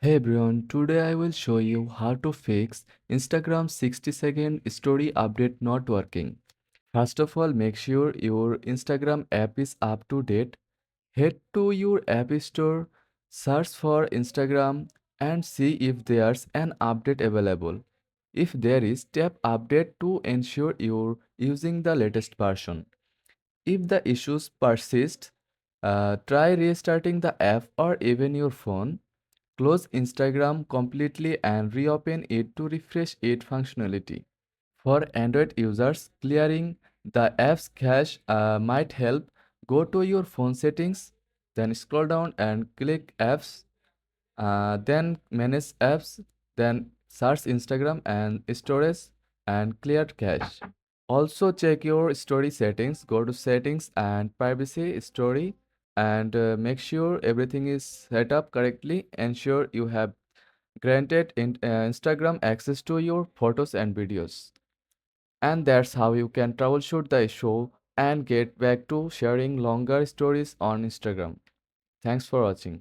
Hey everyone, today I will show you how to fix Instagram 60-second story update not working. First of all, make sure your Instagram app is up to date. Head to your app store, search for Instagram and see if there's an update available. If there is, tap update to ensure you're using the latest version. If the issues persist, try restarting the app or even your phone. Close Instagram completely and reopen it to refresh its functionality. For Android users, clearing the app's cache might help. Go to your phone settings, then scroll down and click apps, then manage apps, then search Instagram and storage and clear cache. Also check your story settings. Go to settings and privacy story and make sure everything is set up correctly. Ensure you have granted Instagram access to your photos and videos. And that's how you can troubleshoot the issue and get back to sharing longer stories on Instagram. Thanks for watching.